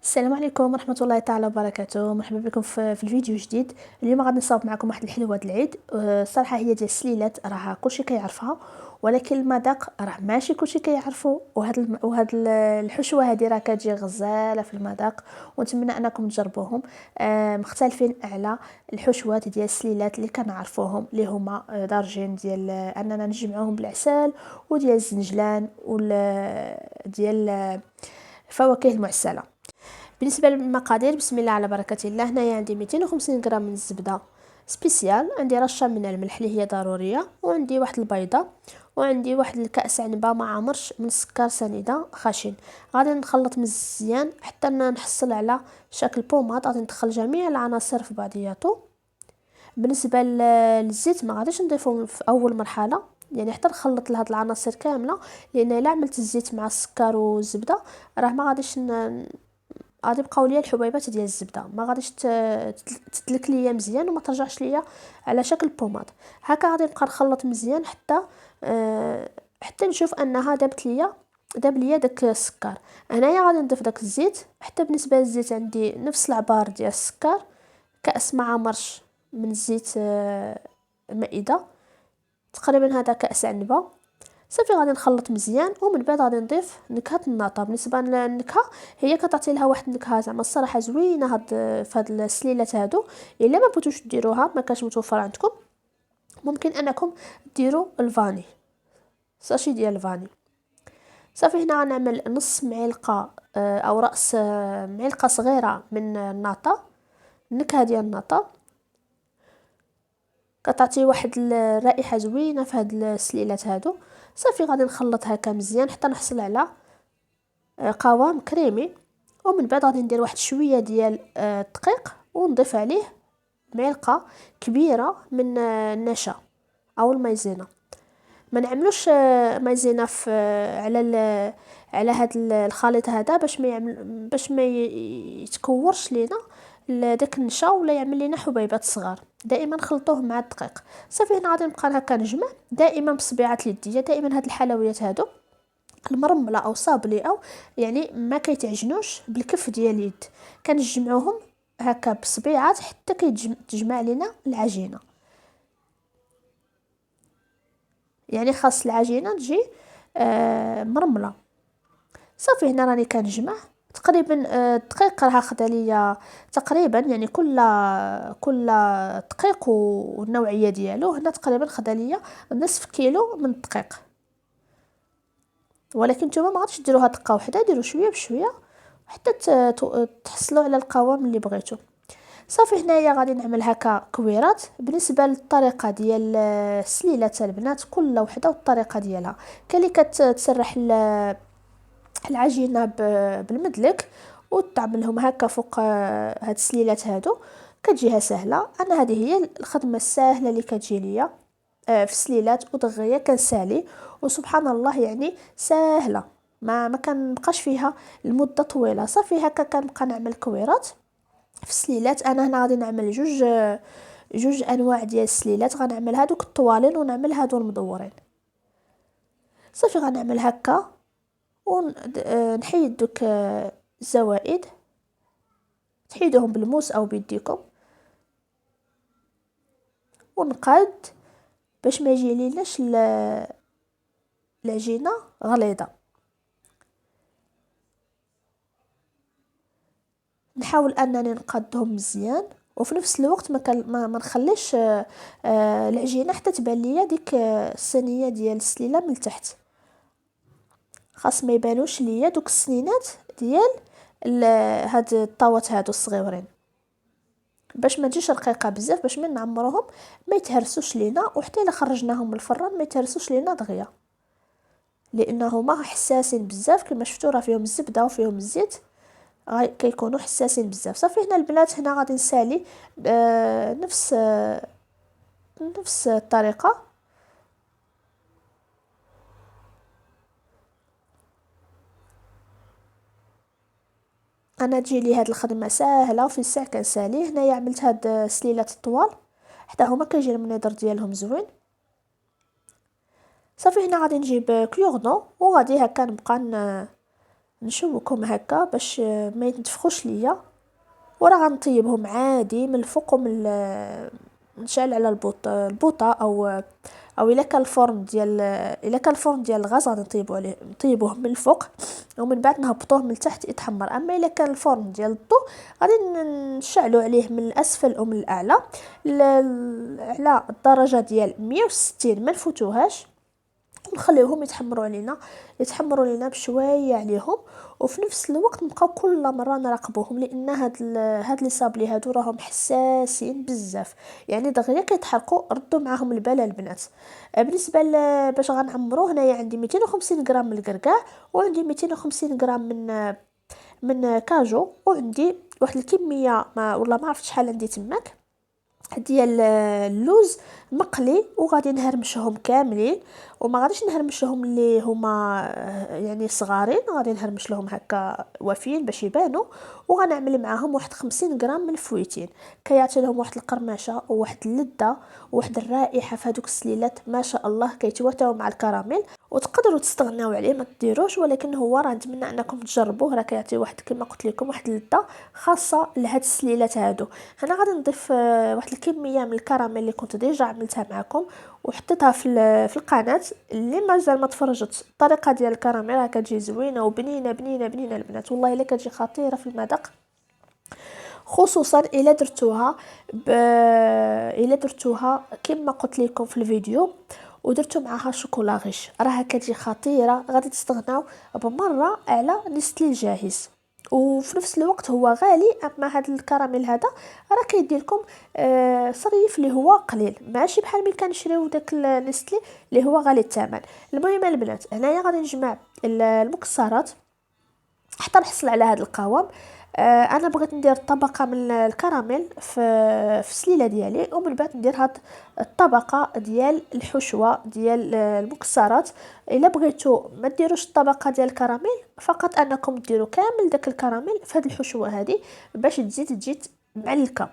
السلام عليكم ورحمة الله تعالى وبركاته. مرحبا بكم في الفيديو جديد. اليوم غادي نصاوب معكم واحد الحلوة د العيد. الصراحة هي ديال السليلات، راه كلشي كيعرفها، ولكن المذاق راه ماشي كلشي كيعرفو. الحشوة هذه راه كتجي غزالة في المذاق، ونتمنى انكم تجربوهم. مختلفين على الحشوات ديال السليلات اللي كنعرفوهم، اللي هما دارجين ديال اننا نجمعوهم بالعسل وديال الزنجلان ديال الفواكه المعسلة. بالنسبه للمقادير، بسم الله على بركه الله. هنايا عندي 250 غرام من الزبده سبيسيال، عندي رشه من الملح اللي هي ضروريه، وعندي واحد البيضه، وعندي واحد الكاس عنبه ما عمرش من السكر سنيده خشن. غادي نخلط مزيان حتى نحصل على شكل بوماط. غادي ندخل جميع العناصر في بعضياتو. بالنسبه للزيت ما غاديش نضيفه في اول مرحله، يعني حتى نخلط لهاد العناصر كامله، لان الا عملت الزيت مع السكر والزبده راه ما غاديش غادي يبقاو ليا الحبيبات ديال الزبده، ما غاديش تدلك ليا مزيان وما ترجعش ليا على شكل بوماط. هكا غادي نبقى نخلط مزيان حتى نشوف انها داب ليا داك السكر. هنايا غادي نضيف داك الزيت. حتى بالنسبه للزيت عندي نفس العبار ديال السكر، كاس مع مرش من الزيت مائده، تقريبا هذا كاس عنبه. صافي غادي نخلط مزيان، ومن بعد غادي نضيف نكهه الناطه. بالنسبه للنكهه، هي كتعطي لها واحد النكهه زعما الصراحه زوينه هاد السليلات هادو. الا ما بغيتوش ديروها، ما كانش متوفر عندكم، ممكن انكم ديروا الفاني، ساشي ديال الفاني. صافي هنا غنعمل نص معلقه او راس معلقه صغيره من الناطه. النكهه ديال الناطه كتعطي واحد الرائحه زوينه في هاد السليلات هادو. صافي غادي نخلط هكا مزيان حتى نحصل على قوام كريمي. ومن بعد غادي ندير واحد شويه ديال الدقيق، ونضيف عليه معلقه كبيره من النشا او المايزينا. ما نعملوش مايزينا في على هاد الخليط هذا باش ما يتكورش لينا داك النشا ولا يعمل لينا حبيبات صغار. دائما خلطوه مع الدقيق. صافي هنا غادي نبقى هكا نجمع دائما بصبيعات اليديه. دائما هاد الحلويات هادو المرمله او صابلي او يعني ما كيتعجنوش بالكف ديال اليد، كنجمعوهم هكا بصبيعات حتى كيتجمع لنا العجينه. يعني خاص العجينه تجي مرمله. صافي هنا راني كنجمع تقريبا الدقيق راه خدا ليا تقريبا، يعني كل دقيق والنوعيه ديالو. هنا تقريبا خدا ليا نصف كيلو من الدقيق، ولكن نتوما ما غاديش ديروها دقه واحده، ديروا شويه بشويه حتى تحصلوا على القوام اللي بغيتو. صافي هنايا غادي نعمل هكا كويرات. بالنسبه للطريقه ديال السليلات البنات، كل وحده والطريقه ديالها. كاين اللي كتسرح العجينه بالمدلك وتعملهم هكا فوق هاد السليلات هادو، كتجيها سهله. انا هذه هي الخدمه السهله اللي كتجي ليا في السليلات، ودغيا كنسالي وسبحان الله يعني سهله، ما كنبقاش فيها المده طويله. صافي هكا كنبقى نعمل كويرات في السليلات. انا هنا غادي نعمل جوج انواع ديال السليلات، غنعمل هادوك الطوالين ونعمل هادو المدورين. صافي غنعمل هكا ونحيد دوك الزوائد، تحيدوهم بالموس او بيديكم، ونقاد باش ما يجي ليناش العجينه غليظه. نحاول انني نقادهم مزيان، وفي نفس الوقت ما نخليش العجينه حتى تبان ليا ديك الصينيه ديال السليله من التحت. خاص ما يبانوش ليا دوك السنينات ديال هاد الطاوات هادو الصغيورين، باش ما تجيش رقيقه بزاف، باش من نعمروهم ما يتهرسوش لينا، وحتى الا خرجناهم من الفران ما يتهرسوش لينا دغيا، لانهما حساسين بزاف. كما شفتوا راه فيهم الزبده وفيهم الزيت، كيكونوا حساسين بزاف. صافي هنا البنات، هنا غادي نسالي نفس الطريقه. انا تجي لي هاد الخدمه ساهله وفي الساعه كنسالي. هنايا عملت هاد سليلات الطوال، حتى هما كيجي المنظر ديالهم زوين. صافي هنا غادي نجيب كيوردون، وغادي هكا نبقى نشوكهم هكا باش ما يتنفخوش ليا. وراه غنطيبهم عادي من الفوق ومن نشعل على البوطه او الا كان الفرن ديال الغاز غادي نطيبو عليه، نطيبوه من الفوق ومن بعد نهبطوه من التحت يتحمر. اما الا كان الفرن ديال الضو غادي نشعلو عليه من الاسفل ومن الاعلى على الدرجه ديال 160، ما نفوتوهاش، ونخليوهم يتحمروا لينا بشويه عليهم. وفي نفس الوقت نبقاو كل مره نراقبوهم، لان هاد لي صابلي هادو راهم حساسين بزاف، يعني دغيا كيتحرقوا. ردوا معاهم البال البنات. بالنسبه باش غنعمرو، هنايا عندي 250 غرام من الكركاع، وعندي 250 غرام من كاجو، وعندي واحد الكميه والله ما عرفت شحال عندي تماك ديال اللوز مقلي، وغادي نهرمشهم كاملين. وما غاديش نهرمشهم اللي هما يعني صغارين، غادي نهرمش لهم هكا وافيين باش يبانوا. وغنعمل معاهم واحد 50 غرام من الفويتين، كيعطي لهم واحد القرمشه وواحد اللذه وواحد الرائحه في هذوك السليلات ما شاء الله، كيتواتاو مع الكراميل. وتقدروا تستغناو عليه ما تديروش، ولكن هو راه نتمنى انكم تجربوه، راه كيعطي واحد كما قلت لكم واحد اللذه خاصه لهاد السليلات هادو. هنا غادي نضيف واحد الكميه من الكراميل اللي كنت ديجا عملتها معكم وحطيتها في القناه. اللي مازال ما تفرجت الطريقه ديال الكراميل راه كتجي زوينه وبنينه بنينه بنينه البنات، والله الا كتجي خطيره في المذاق، خصوصا الا درتوها كما قلت لكم في الفيديو، ودرتو معاها شوكولا غش، راها كتجي خطيره. غادي تستغناو بمره على نستلي الجاهز، وفي نفس الوقت هو غالي. اما هذا الكراميل هذا راه كيدير لكم صريف اللي هو قليل، ماشي بحال ملي كنشريو داك النستلي اللي هو غالي الثمن. المهم البنات، هنايا غادي نجمع المكسرات حتى نحصل على هذا القوام. انا بغيت ندير طبقه من الكراميل في السليله ديالي، ومن بعد ندير هاد الطبقه ديال الحشوه ديال المكسرات. الا بغيتو ما ديروش الطبقه ديال الكراميل، فقط انكم ديروا كامل داك الكراميل في هاد الحشوه هذه باش تجي معلكه.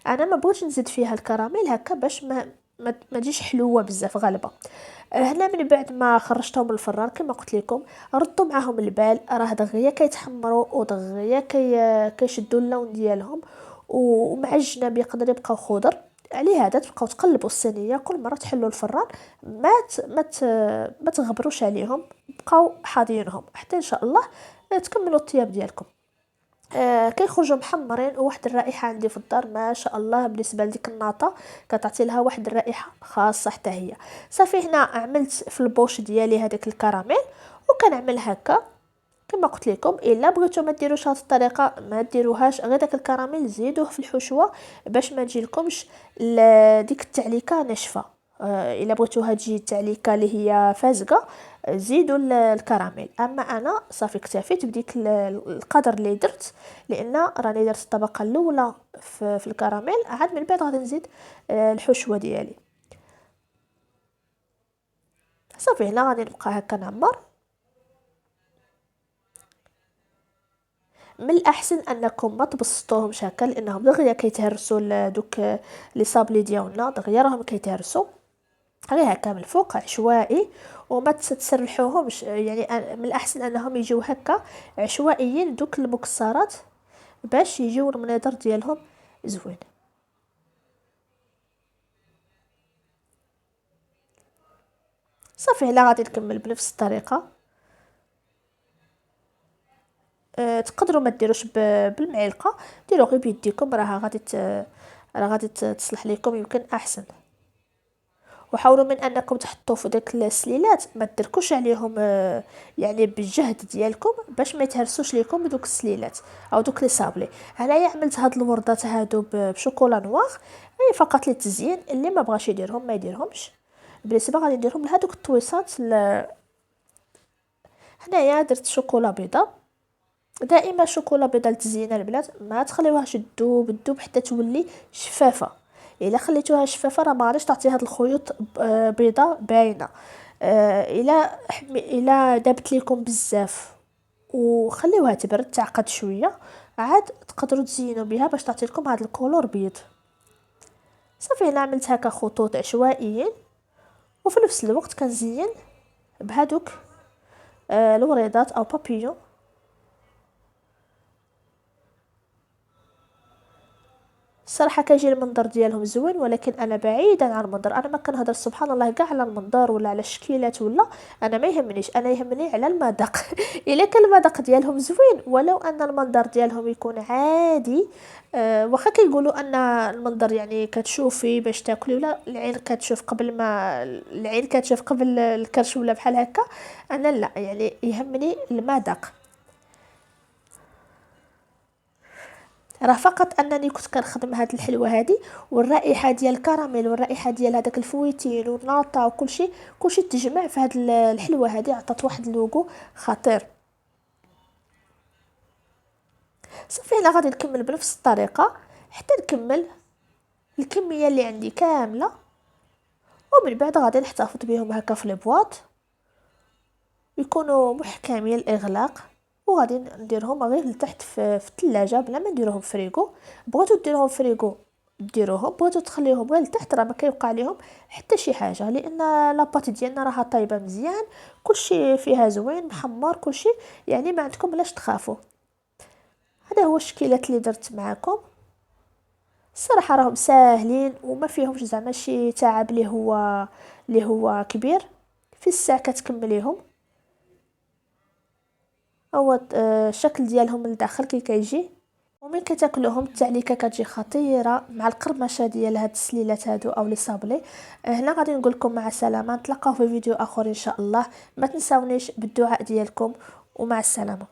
انا ما بغيتش نزيد فيها الكراميل هكا باش ما تجيش حلوه بزاف غالبه. هنا من بعد ما خرجتهم من الفران كما قلت لكم، ردوا معاهم البال، راه دغيا كيتحمروا ودغيا كيشدوا اللون ديالهم، ومع الجناب يقدر يبقاو خضر. على هذا تبقاو تقلبوا الصينيه كل مره تحلوا الفران، ما تغبروش عليهم، بقاو حاضينهم حتى ان شاء الله تكملوا الطياب ديالكم. كيخرجوا محمرين وواحد الرائحه عندي في الدار ما شاء الله. بالنسبه لديك الناطه كتعطي لها واحد الرائحه خاصه حتى هي. صافي هنا عملت في البوش ديالي هذاك الكراميل، وكنعمل هكا كما قلت لكم. الا بغيتو ما ديروش هذه الطريقه ما ديروهاش، غير داك الكراميل زيدوه في الحشوه باش ما تجيلكمش ديك التعليكه ناشفه. الا بغيتوها تجي التعليكه اللي هي فازقه زيدوا الكراميل. اما انا صافي اكتفيت بديك القدر اللي درت، لان راني درت الطبقه الاولى في الكراميل، عاد من بعد غادي نزيد الحشوه ديالي. صافي هنا غادي نبقى هكا نعمر. من الاحسن انكم ما تبسطوهمش هكا، لانهم دغيا كيتهرسوا دوك لي صابلي ديالنا، دغيا راهم كيتهرسوا. غير هكا من الفوق عشوائي، وما تسرحوهمش، يعني من الاحسن انهم يجيو هكا عشوائيين دوك المكسرات باش يجيو المنظر ديالهم زوين. صافي هنا غادي نكمل بنفس الطريقه. تقدروا ما ديروش بالمعلقه، ديروا غير بيديكم، راه غادي تصلح لكم يمكن احسن. وحاولوا من انكم تحطوا في داك السليلات ما تدركوش عليهم يعني بالجهد ديالكم باش ما يتهرسوش لكم دوك السليلات او دوك لي صابلي. هنايا عملت هاد الوردات هادو بشوكولا نوار، اي فقط للتزيين. اللي ما بغاش يديرهم ما يديرهمش. بالنسبه غادي نديرهم لهادوك الطويصات هنايا درت شوكولا بيضاء. دائما شوكولا بيضاء لتزيين البنات، ما تخليوهاش تذوب حتى تولي شفافه. الا خليتوها شفافه راه ما غاديش تعطي هاد الخيوط بيضاء باينه. الا دابت لكم بزاف وخليوها تبرد تعقد شويه، عاد تقدروا تزينوا بها باش تعطي لكم هاد الكولور بيض. صافي هنا عملت هكا خطوط عشوائيين، وفي نفس الوقت كنزين بهادوك الوريضات او بابيون الصراحه كيجي المنظر ديالهم زوين، ولكن انا بعيدا عن المنظر، انا ما كنهضر سبحان الله كاع على المنظر ولا على الشكيلات ولا، انا ما يهمنيش، انا يهمني على المذاق. الا كان المذاق ديالهم زوين ولو ان المنظر ديالهم يكون عادي. واخا كيقولوا ان المنظر يعني كتشوفي باش تاكلي، ولا العين كتشوف قبل ما العين كتشوف قبل الكرش ولا بحال هكا، انا لا، يعني يهمني المذاق. راه فقط انني كنت كنخدم هاد الحلوه هادي، والرائحه ديال الكراميل والرائحه ديال هذاك الفويتين والناطا كلشي تجمع في هاد الحلوه هادي، عطات واحد اللوغو خطير. صافي انا غادي نكمل بنفس الطريقه حتى نكمل الكميه اللي عندي كامله، ومن بعد غادي نحتفظ بهم هكا في البواط، يكونوا محكمين الاغلاق، وغادي نديرهم غير لتحت في الثلاجه بلا ما نديروهم فريغو. بغيتو ديروهم فريغو ديروهم، بغيتو تخليهم غير لتحت راه ما كيوقع ليهم حتى شي حاجه، لان لاباط ديالنا راها طايبه مزيان، كلشي فيها زوين محمر كلشي، يعني ما عندكم بلاش تخافوا. هذا هو الشكيلات اللي درت معكم، الصراحه راهم ساهلين وما فيهمش زعما شي تعب اللي هو كبير، في الساعه كتكمليهم. هو الشكل ديالهم من الداخل كي كيجي، ومن كتاكلوهم التعليكه كتجي خطيره مع القرمشه ديال هاد السليلات هادو او لي صابلي. هنا غادي نقول لكم مع السلامه، نتلاقاو في فيديو اخر ان شاء الله. ما تنساونيش بالدعاء ديالكم، ومع السلامه.